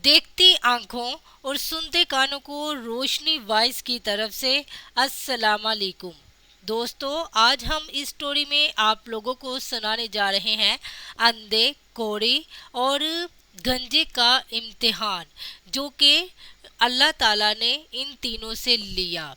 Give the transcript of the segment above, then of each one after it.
دیکھتی آنکھوں اور سنتے کانوں کو روشنی وائس کی طرف سے السلام علیکم دوستو، آج ہم اس سٹوری میں آپ لوگوں کو سنانے جا رہے ہیں اندھے، کوڑی اور گنجے کا امتحان، جو کہ اللہ تعالیٰ نے ان تینوں سے لیا۔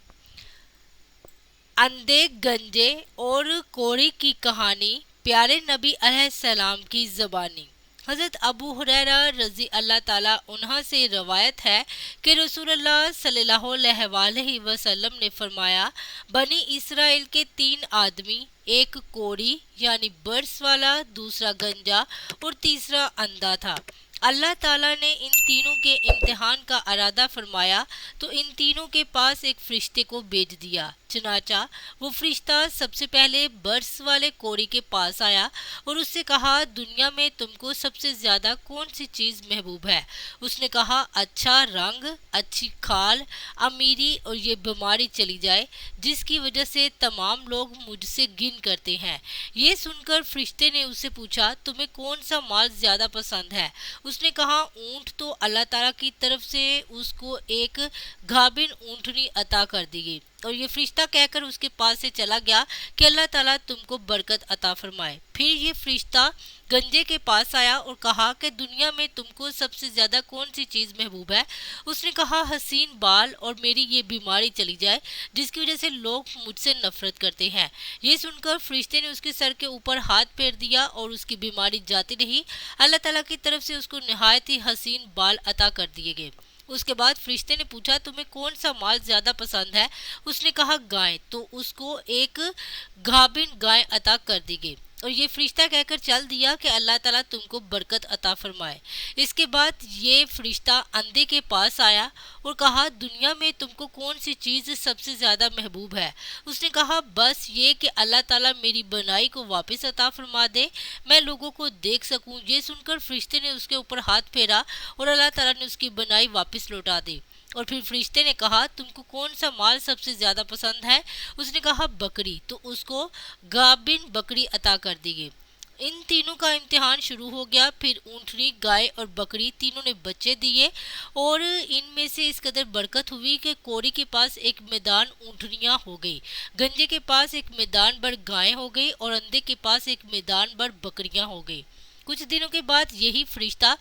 اندھے، گنجے اور کوڑی کی کہانی پیارے نبی علیہ السلام کی زبانی۔ حضرت ابو ہریرہ رضی اللہ تعالیٰ عنہ سے روایت ہے کہ رسول اللہ صلی اللہ علیہ وآلہ وسلم نے فرمایا، بنی اسرائیل کے 3 آدمی، ایک کوڑی یعنی برس والا، دوسرا گنجا اور تیسرا اندھا تھا۔ اللہ تعالیٰ نے ان تینوں کے امتحان کا ارادہ فرمایا تو ان تینوں کے پاس ایک فرشتے کو بھیج دیا۔ چنانچہ وہ فرشتہ سب سے پہلے برس والے کوڑی کے پاس آیا اور اس سے کہا، دنیا میں تم کو سب سے زیادہ کون سی چیز محبوب ہے؟ اس نے کہا، اچھا رنگ، اچھی کھال، امیری اور یہ بیماری چلی جائے جس کی وجہ سے تمام لوگ مجھ سے گھن کرتے ہیں۔ یہ سن کر فرشتے نے اس سے پوچھا، تمہیں کون سا مال زیادہ پسند ہے؟ اس نے کہا، اونٹ۔ تو اللہ تعالیٰ کی طرف سے اس کو ایک گھابن اونٹنی عطا کر دی گئی اور یہ فرشتہ کہہ کر اس کے پاس سے چلا گیا کہ اللہ تعالیٰ تم کو برکت عطا فرمائے۔ پھر یہ فرشتہ گنجے کے پاس آیا اور کہا کہ دنیا میں تم کو سب سے زیادہ کون سی چیز محبوب ہے؟ اس نے کہا، حسین بال اور میری یہ بیماری چلی جائے جس کی وجہ سے لوگ مجھ سے نفرت کرتے ہیں۔ یہ سن کر فرشتے نے اس کے سر کے اوپر ہاتھ پھیر دیا اور اس کی بیماری جاتی رہی۔ اللہ تعالیٰ کی طرف سے اس کو نہایت ہی حسین بال عطا کر دیے گئے۔ اس کے بعد فرشتے نے پوچھا، تمہیں کون سا مال زیادہ پسند ہے؟ اس نے کہا، گائے۔ تو اس کو ایک گھابن گائے عطا کر دی گئی اور یہ فرشتہ کہہ کر چل دیا کہ اللہ تعالیٰ تم کو برکت عطا فرمائے۔ اس کے بعد یہ فرشتہ اندھے کے پاس آیا اور کہا، دنیا میں تم کو کون سی چیز سب سے زیادہ محبوب ہے؟ اس نے کہا، بس یہ کہ اللہ تعالیٰ میری بنائی کو واپس عطا فرما دے، میں لوگوں کو دیکھ سکوں۔ یہ سن کر فرشتے نے اس کے اوپر ہاتھ پھیرا اور اللہ تعالیٰ نے اس کی بنائی واپس لوٹا دی۔ اور پھر فرشتے نے کہا، تم کو کون سا مال سب سے زیادہ پسند ہے؟ اس نے کہا، بکری۔ تو اس کو گابن بکری عطا کر دی گئی۔ ان تینوں کا امتحان شروع ہو گیا۔ پھر اونٹنی، گائے اور بکری تینوں نے بچے دیے اور ان میں سے اس قدر برکت ہوئی کہ کوڑی کے پاس ایک میدان اونٹنیاں ہو گئی، گنجے کے پاس ایک میدان بھر گائیں ہو گئی اور اندھے کے پاس ایک میدان بھر بکریاں ہو گئی۔ کچھ دنوں کے بعد یہی فرشتہ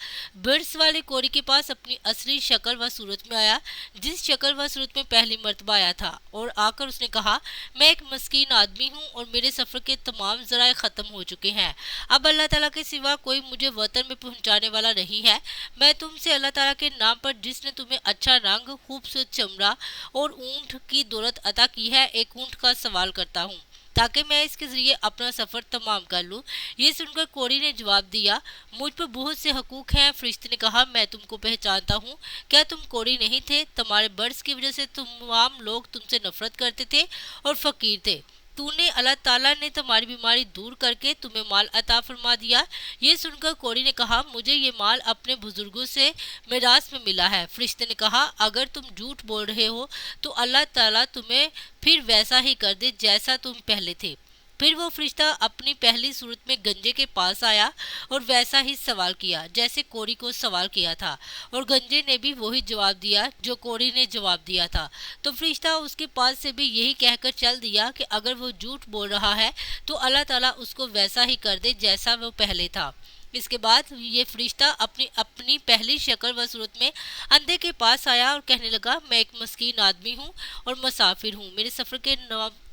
برس والے کوڑی کے پاس اپنی اصلی شکل و صورت میں آیا، جس شکل و صورت میں پہلی مرتبہ آیا تھا، اور آ کر اس نے کہا، میں ایک مسکین آدمی ہوں اور میرے سفر کے تمام ذرائع ختم ہو چکے ہیں۔ اب اللہ تعالیٰ کے سوا کوئی مجھے وطن میں پہنچانے والا نہیں ہے۔ میں تم سے اللہ تعالیٰ کے نام پر، جس نے تمہیں اچھا رنگ، خوبصورت چمڑا اور اونٹ کی دولت عطا کی ہے، ایک اونٹ کا سوال کرتا ہوں تاکہ میں اس کے ذریعے اپنا سفر تمام کر لوں۔ یہ سن کر کوڑی نے جواب دیا، مجھ پر بہت سے حقوق ہیں۔ فرشتے نے کہا، میں تم کو پہچانتا ہوں، کیا تم کوڑی نہیں تھے؟ تمہارے برس کی وجہ سے تمام لوگ تم سے نفرت کرتے تھے اور فقیر تھے۔ تو نے اللہ تعالیٰ نے تمہاری بیماری دور کر کے تمہیں مال عطا فرما دیا۔ یہ سن کر کوڑی نے کہا، مجھے یہ مال اپنے بزرگوں سے میراث میں ملا ہے۔ فرشتے نے کہا، اگر تم جھوٹ بول رہے ہو تو اللہ تعالیٰ تمہیں پھر ویسا ہی کر دے جیسا تم پہلے تھے۔ پھر وہ فرشتہ اپنی پہلی صورت میں گنجے کے پاس آیا اور ویسا ہی سوال کیا جیسے کوڑی کو سوال کیا تھا، اور گنجے نے بھی وہی جواب دیا جو کوڑی نے جواب دیا تھا۔ تو فرشتہ اس کے پاس سے بھی یہی کہہ کر چل دیا کہ اگر وہ جھوٹ بول رہا ہے تو اللہ تعالیٰ اس کو ویسا ہی کر دے جیسا وہ پہلے تھا۔ اس کے بعد یہ فرشتہ اپنی پہلی شکل و صورت میں اندھے کے پاس آیا اور کہنے لگا، میں ایک مسکین آدمی ہوں اور مسافر ہوں، میرے سفر کے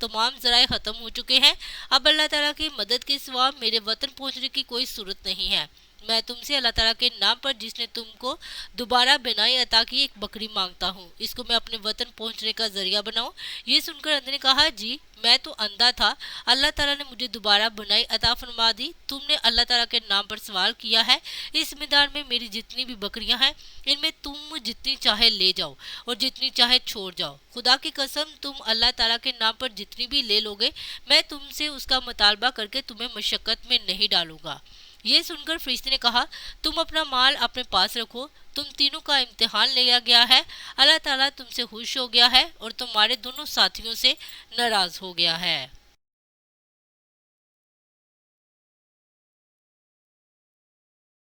تمام ذرائع ختم ہو چکے ہیں۔ اب اللہ تعالیٰ کی مدد کے سوا میرے وطن پہنچنے کی کوئی صورت نہیں ہے۔ میں تم سے اللہ تعالیٰ کے نام پر، جس نے تم کو دوبارہ بنائی عطا کی، ایک بکری مانگتا ہوں، اس کو میں اپنے وطن پہنچنے کا ذریعہ بناؤں۔ یہ سن کر اندھے نے کہا، جی، میں تو اندھا تھا، اللہ تعالیٰ نے مجھے دوبارہ بنائی عطا فرما دی۔ تم نے اللہ تعالیٰ کے نام پر سوال کیا ہے، اس میدان میں میری جتنی بھی بکریاں ہیں، ان میں تم جتنی چاہے لے جاؤ اور جتنی چاہے چھوڑ جاؤ۔ خدا کی قسم، تم اللہ تعالیٰ کے نام پر جتنی بھی لے لوگے، میں تم سے اس کا مطالبہ کر کے تمہیں مشقت میں نہیں ڈالوں گا۔ یہ سن کر فرشتے نے کہا، تم اپنا مال اپنے پاس رکھو، تم تینوں کا امتحان لیا گیا ہے، اللہ تعالیٰ تم سے خوش ہو گیا ہے اور تمہارے دونوں ساتھیوں سے ناراض ہو گیا ہے۔